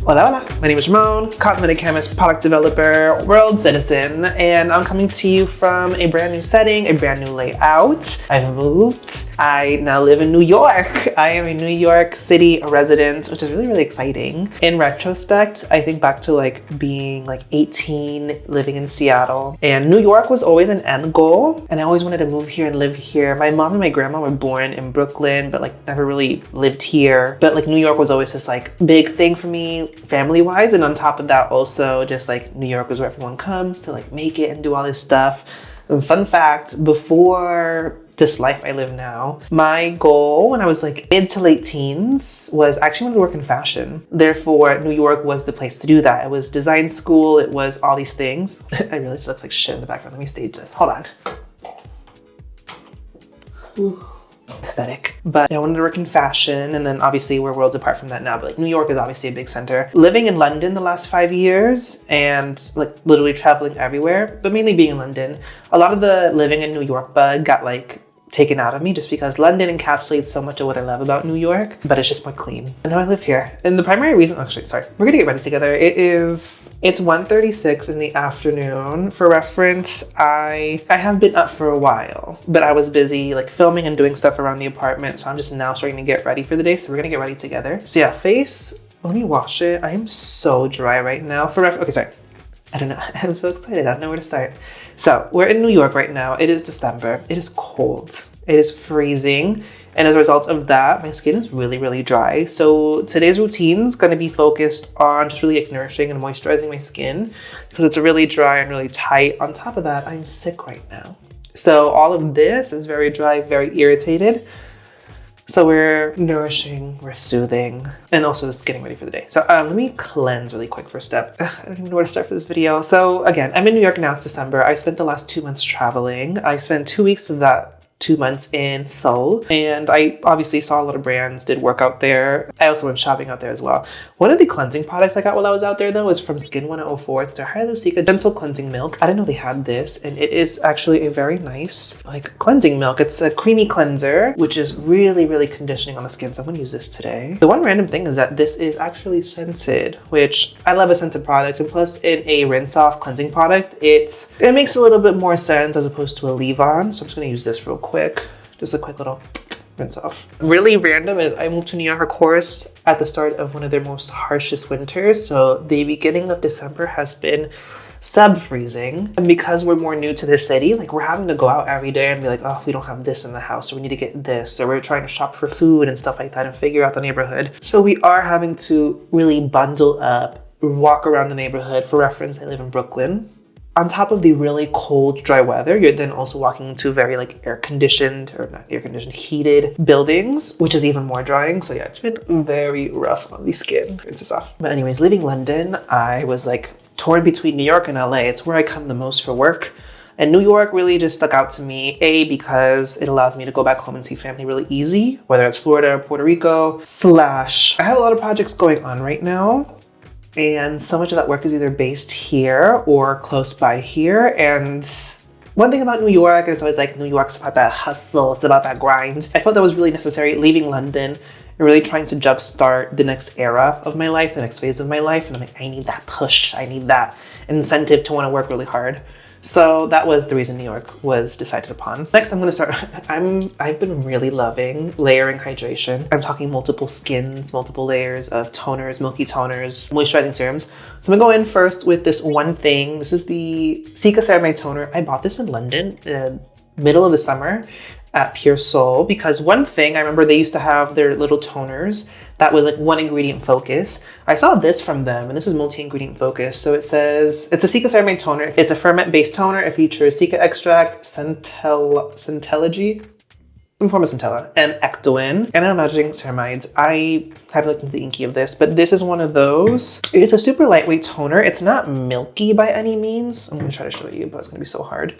Hola, hola. My name is Ramon, cosmetic chemist, product developer, world citizen, and I'm coming to you from a brand new setting, a brand new layout. I've moved. I now live in New York. I am a New York City resident, which is really, really exciting. In retrospect, I think back to like being like 18, living in Seattle, and New York was always an end goal, and I always wanted to move here and live here. My mom and my grandma were born in Brooklyn, but like never really lived here. But like New York was always this like big thing for me family-wise, and on top of that also just like New York is where everyone comes to like make it and do all this stuff. And fun fact, before this life I live now, my goal when I was like mid to late teens was actually wanted to work in fashion. Therefore, New York was the place to do that. It was design school, it was all these things. I really looks like shit in the background. Let me stage this. Hold on. Ooh. Aesthetic. But I wanted to work in fashion, and then obviously we're worlds apart from that now, but like New York is obviously a big center. Living in London the last 5 years and like literally traveling everywhere, but mainly being in London, a lot of the living in New York bug got like taken out of me just because London encapsulates so much of what I love about New York, but it's just more clean. And now I live here. And the primary reason, actually, sorry, we're gonna get ready together. It's 1:36 in the afternoon. For reference, I have been up for a while, but I was busy like filming and doing stuff around the apartment. So I'm just now starting to get ready for the day. So we're gonna get ready together. So yeah, face, let me wash it. I am so dry right now. Okay, sorry. I don't know. I'm so excited. I don't know where to start. So we're in New York right now. It is December. It is cold. It is freezing. And as a result of that, my skin is really, really dry. So today's routine is going to be focused on just really like nourishing and moisturizing my skin because it's really dry and really tight. On top of that, I'm sick right now. So all of this is very dry, very irritated. So we're nourishing, we're soothing, and also just getting ready for the day. So let me cleanse really quick first step. I don't even know where to start for this video. So again, I'm in New York now, it's December. I spent the last 2 months traveling. I spent 2 weeks of that 2 months in Seoul, and I obviously saw a lot of brands, did work out there. I also went shopping out there as well. One of the cleansing products I got while I was out there though is from Skin 104. It's their Hyalu-cica Gentle Cleansing Milk. I didn't know they had this, and it is actually a very nice like cleansing milk. It's a creamy cleanser, which is really, really conditioning on the skin. So I'm gonna use this today. The one random thing is that this is actually scented, which I love a scented product, and plus in a rinse off cleansing product, it makes a little bit more sense as opposed to a leave-on. So I'm just gonna use this real quick. Just a quick little rinse off. Really random is I moved to New York, of course, at the start of one of their most harshest winters. So the beginning of December has been sub-freezing. And because we're more new to the city, like we're having to go out every day and be like, oh, we don't have this in the house, so we need to get this. So we're trying to shop for food and stuff like that and figure out the neighborhood. So we are having to really bundle up, walk around the neighborhood. For reference, I live in Brooklyn. On top of the really cold, dry weather, you're then also walking into very like heated buildings, which is even more drying. So yeah, it's been very rough on the skin. Rinse this off. But anyways, leaving London, I was like torn between New York and LA. It's where I come the most for work. And New York really just stuck out to me, A, because it allows me to go back home and see family really easy, whether it's Florida or Puerto Rico, / I have a lot of projects going on right now. And so much of that work is either based here or close by here. And one thing about New York, it's always like New York's about that hustle, it's about that grind. I felt that was really necessary leaving London and really trying to jumpstart the next era of my life, the next phase of my life. And I'm like, I need that push. I need that incentive to want to work really hard. So that was the reason New York was decided upon. Next, I'm gonna start, I've been really loving layering hydration. I'm talking multiple skins, multiple layers of toners, milky toners, moisturizing serums. So I'm gonna go in first with this one thing. This is the Cica Ceramide toner. I bought this in London in the middle of the summer at Pure Soul, because one thing, I remember they used to have their little toners that was like one ingredient focus. I saw this from them, and this is multi-ingredient focus. So it says, it's a Cica Ceramide toner. It's a ferment-based toner. It features Cica extract, centellage, some form of centella, and ectoin. And I'm imagining ceramides. I haven't looked into the inky of this, but this is one of those. It's a super lightweight toner. It's not milky by any means. I'm gonna try to show you, but it's gonna be so hard.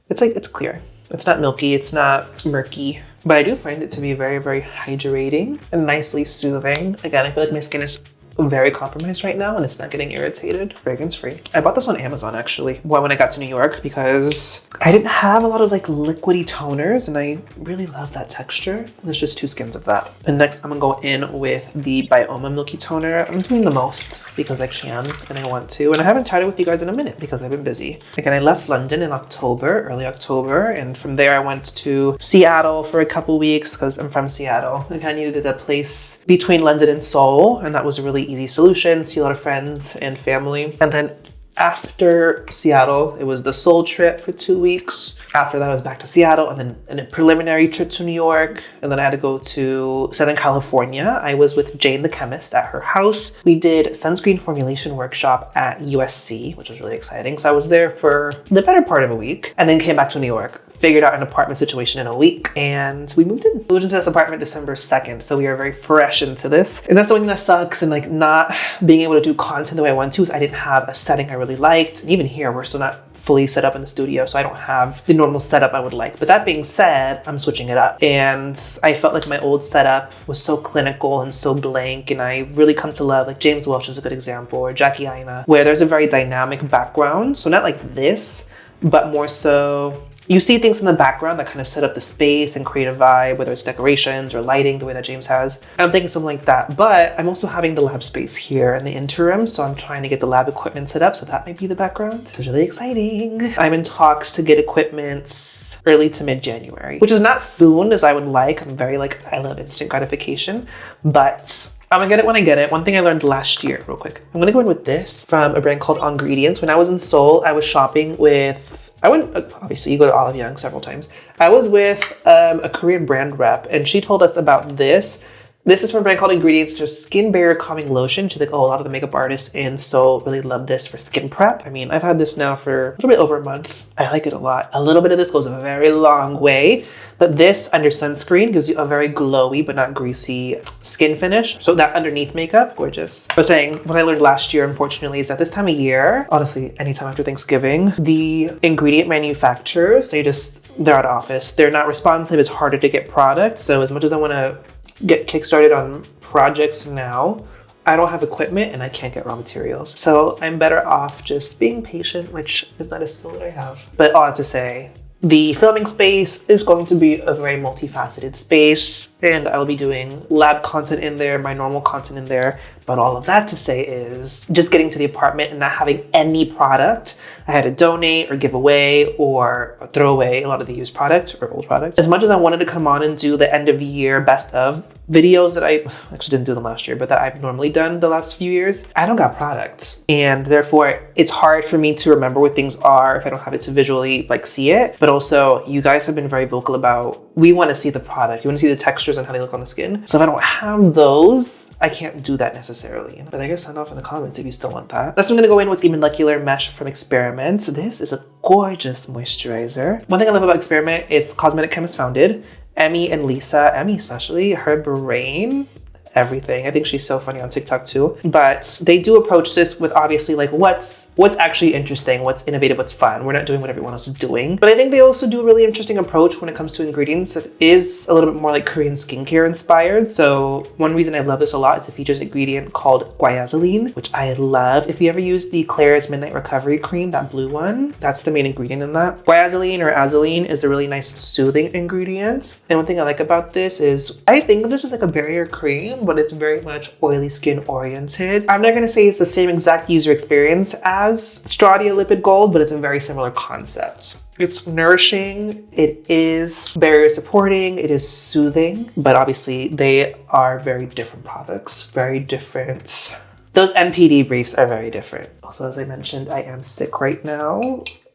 It's like, it's clear. It's not milky, it's not murky, but I do find it to be very, very hydrating and nicely soothing. Again, I feel like my skin is very compromised right now and it's not getting irritated. Fragrance free. I bought this on Amazon actually when I got to New York because I didn't have a lot of like liquidy toners and I really love that texture. There's just 2 skins of that. And next I'm gonna go in with the Byoma Milky Toner. I'm doing the most because I can and I want to. And I haven't chatted with you guys in a minute because I've been busy. Again, I left London in October, early October, and from there I went to Seattle for a couple weeks because I'm from Seattle. I kind of needed a place between London and Seoul, and that was a really easy solution. See a lot of friends and family. And then after Seattle, it was the Seoul trip for 2 weeks. After that, I was back to Seattle and then a preliminary trip to New York. And then I had to go to Southern California. I was with Jane the chemist at her house. We did sunscreen formulation workshop at USC, which was really exciting. So I was there for the better part of a week and then came back to New York. Figured out an apartment situation in a week and we moved in. Moved into this apartment December 2nd. So we are very fresh into this. And that's the one thing that sucks and like not being able to do content the way I want to is I didn't have a setting I really liked. And even here, we're still not fully set up in the studio, so I don't have the normal setup I would like. But that being said, I'm switching it up. And I felt like my old setup was so clinical and so blank, and I really come to love, like James Welch is a good example, or Jackie Aina, where there's a very dynamic background. So not like this, but more so you see things in the background that kind of set up the space and create a vibe, whether it's decorations or lighting, the way that James has. And I'm thinking something like that. But I'm also having the lab space here in the interim, so I'm trying to get the lab equipment set up, so that might be the background. It's really exciting. I'm in talks to get equipment early to mid-January, which is not soon as I would like. I'm very like, I love instant gratification, but I'm gonna get it when I get it. One thing I learned last year, real quick. I'm gonna go in with this from a brand called Ongriedients. When I was in Seoul, I was shopping with, I went, obviously you go to Olive Young several times. I was with a Korean brand rep and she told us about this. This is from a brand called Ongriedients. Their skin barrier calming lotion. She's like, oh, a lot of the makeup artists in Seoul really love this for skin prep. I mean, I've had this now for a little bit over a month. I like it a lot. A little bit of this goes a very long way, but this under sunscreen gives you a very glowy but not greasy skin finish. So that underneath makeup, gorgeous. I was saying, what I learned last year, unfortunately, is that this time of year, honestly, anytime after Thanksgiving, the ingredient manufacturers, they're out of office. They're not responsive. It's harder to get products. So as much as I want to get kickstarted on projects now, I don't have equipment and I can't get raw materials. So I'm better off just being patient, which is not a skill that I have. But all I have to say, the filming space is going to be a very multifaceted space and I'll be doing lab content in there, my normal content in there. But all of that to say is just getting to the apartment and not having any product I had to donate or give away or throw away a lot of the used products or old products. As much as I wanted to come on and do the end of year best of videos that I actually didn't do them last year, but that I've normally done the last few years, I don't got products. And therefore it's hard for me to remember what things are if I don't have it to visually like see it. But also you guys have been very vocal about, we want to see the product. You want to see the textures and how they look on the skin. So if I don't have those, I can't do that necessarily. But I guess sound off in the comments if you still want that. Next, I'm gonna go in with the Molecular Mesh from Experiment. This is a gorgeous moisturizer. One thing I love about Experiment, it's cosmetic chemist founded. Emmy and Lisa, Emmy especially, her brain, everything. I think she's so funny on TikTok too. But they do approach this with obviously like what's actually interesting, what's innovative, what's fun. We're not doing what everyone else is doing. But I think they also do a really interesting approach when it comes to ingredients that is a little bit more like Korean skincare inspired. So one reason I love this a lot is it features an ingredient called guaiacylene, which I love. If you ever use the Klairs Midnight Recovery Cream, that blue one, that's the main ingredient in that. Guaiacylene or azulene is a really nice soothing ingredient. And one thing I like about this is I think of this as like a barrier cream, but it's very much oily skin oriented. I'm not gonna say it's the same exact user experience as Stradia Lipid Gold, but it's a very similar concept. It's nourishing, it is barrier supporting, it is soothing, but obviously they are very different products, very different. Those MPD briefs are very different. Also, as I mentioned, I am sick right now.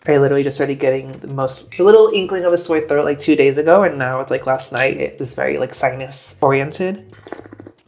I literally just started getting the little inkling of a sore throat like 2 days ago, and now it's like last night, it was very like sinus oriented.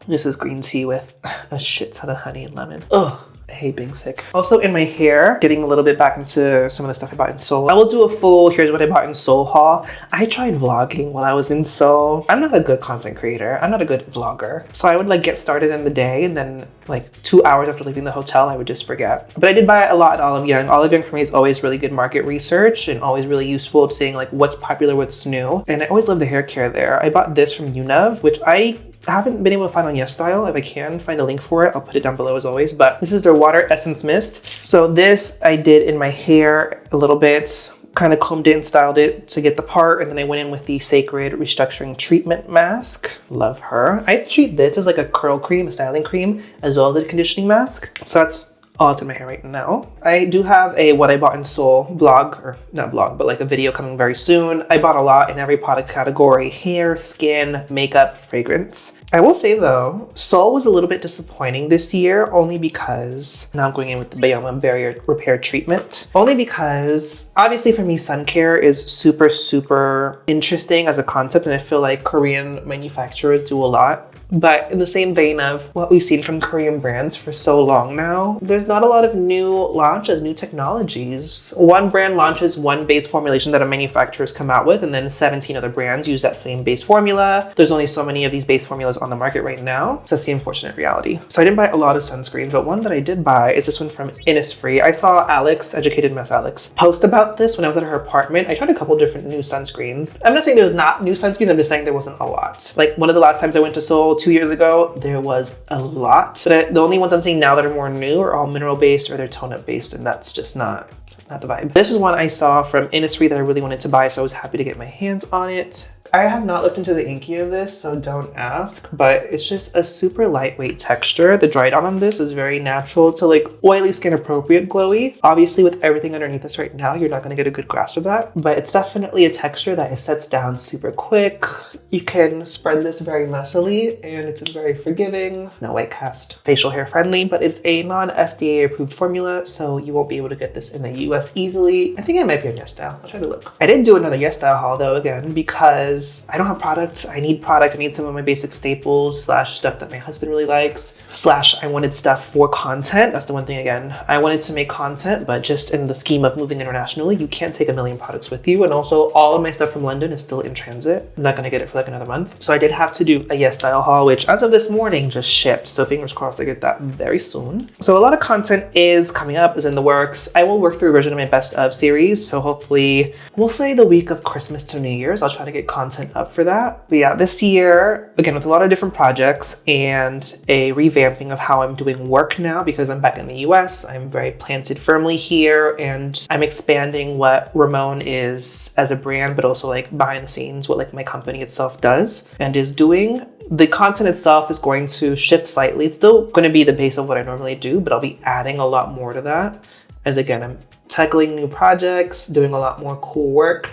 This is green tea with a shit ton of honey and lemon. Ugh, I hate being sick. Also in my hair, getting a little bit back into some of the stuff I bought in Seoul. I will do a full here's what I bought in Seoul haul. I tried vlogging while I was in Seoul. I'm not a good content creator. I'm not a good vlogger. So I would like get started in the day and then like 2 hours after leaving the hotel, I would just forget. But I did buy a lot at Olive Young. Olive Young for me is always really good market research and always really useful seeing like what's popular, what's new. And I always love the hair care there. I bought this from UNOVE, which I I haven't been able to find on YesStyle. If I can find a link for it, I'll put it down below as always. But this is their Water Essence Mist. So this I did in my hair a little bit, kind of combed it and styled it to get the part, and then I went in with the CÉCRED Restructuring Treatment Mask. Love her. I treat this as like a curl cream, a styling cream, as well as a conditioning mask. So that's all that's in my hair right now. I do have a What I Bought in Seoul blog, or not blog, but like a video coming very soon. I bought a lot in every product category: hair, skin, makeup, fragrance. I will say though, Seoul was a little bit disappointing this year, only because, now I'm going in with the Byoma Barrier Repair Treatment, only because obviously for me, sun care is super, super interesting as a concept, and I feel like Korean manufacturers do a lot. But in the same vein of what we've seen from Korean brands for so long now, there's not a lot of new launches, new technologies. One brand launches one base formulation that a manufacturer's come out with, and then 17 other brands use that same base formula. There's only so many of these base formulas on the market right now, so that's the unfortunate reality. So I didn't buy a lot of sunscreens, but one that I did buy is this one from Innisfree. I saw Alex, Educated Mess Alex, post about this when I was at her apartment. I tried a couple different new sunscreens. I'm not saying there's not new sunscreens, I'm just saying there wasn't a lot. Like one of the last times I went to Seoul 2 years ago, there was a lot. But the only ones I'm seeing now that are more new are all mineral based or they're tone up based, and that's just not the vibe. This is one I saw from Innisfree that I really wanted to buy, so I was happy to get my hands on it. I have not looked into the inky of this, so don't ask, but it's just a super lightweight texture. The dry down on this is very natural to like oily skin appropriate glowy. Obviously with everything underneath this right now, you're not gonna get a good grasp of that, but it's definitely a texture that sets down super quick. You can spread this very messily, and it's very forgiving, no white cast, facial hair friendly, but it's a non-FDA approved formula, so you won't be able to get this in the US easily. I think it might be on YesStyle. I'll try to look. I did do another YesStyle haul though, again, because I don't have products. I need product. I need some of my basic staples slash stuff that my husband really likes, slash I wanted stuff for content. That's the one thing, again, I wanted to make content, but just in the scheme of moving internationally, you can't take a million products with you. And also all of my stuff from London is still in transit. I'm not gonna get it for like another month. So I did have to do a YesStyle haul, which as of this morning just shipped. So fingers crossed I get that very soon. So a lot of content is coming up, is in the works. I will work through a version of my best of series. So hopefully we'll say the week of Christmas to New Year's, I'll try to get content up for that. But yeah, this year, again, with a lot of different projects and a revamping of how I'm doing work now, because I'm back in the US, I'm very planted firmly here, and I'm expanding what Ramon is as a brand, but also like behind the scenes, what like my company itself does and is doing. The content itself is going to shift slightly. It's still going to be the base of what I normally do, but I'll be adding a lot more to that. As again, I'm tackling new projects, doing a lot more cool work.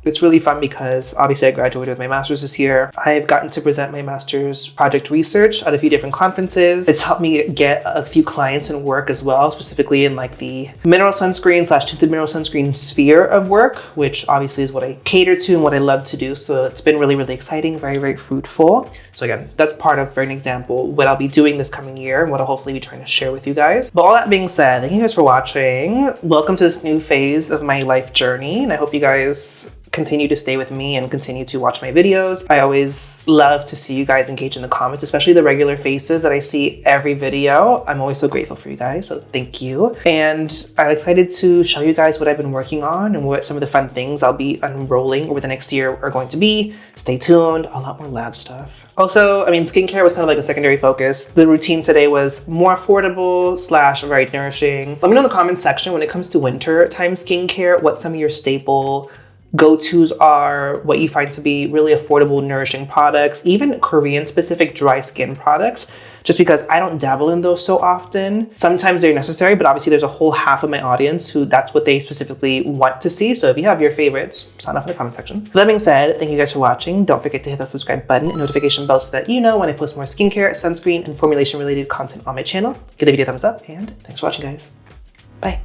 It's really fun because obviously I graduated with my master's this year. I've gotten to present my master's project research at a few different conferences. It's helped me get a few clients and work as well, specifically in like the mineral sunscreen slash tinted mineral sunscreen sphere of work, which obviously is what I cater to and what I love to do. So it's been really, really exciting, very, very fruitful. So again, that's part of, for an example, what I'll be doing this coming year and what I'll hopefully be trying to share with you guys. But all that being said, thank you guys for watching. Welcome to this new phase of my life journey. And I hope you guys continue to stay with me and continue to watch my videos. I always love to see you guys engage in the comments, especially the regular faces that I see every video. I'm always so grateful for you guys, so thank you. And I'm excited to show you guys what I've been working on and what some of the fun things I'll be unrolling over the next year are going to be. Stay tuned, a lot more lab stuff. Also, I mean, skincare was kind of like a secondary focus. The routine today was more affordable slash very nourishing. Let me know in the comments section when it comes to winter time skincare, what some of your staple go-tos are, what you find to be really affordable, nourishing products, even Korean specific dry skin products, just because I don't dabble in those so often. Sometimes they're necessary, but obviously there's a whole half of my audience who that's what they specifically want to see. So if you have your favorites, sign off in the comment section. With that being said, thank you guys for watching. Don't forget to hit that subscribe button and notification bell so that you know when I post more skincare, sunscreen, and formulation related content on my channel. Give the video a thumbs up, and thanks for watching, guys. Bye.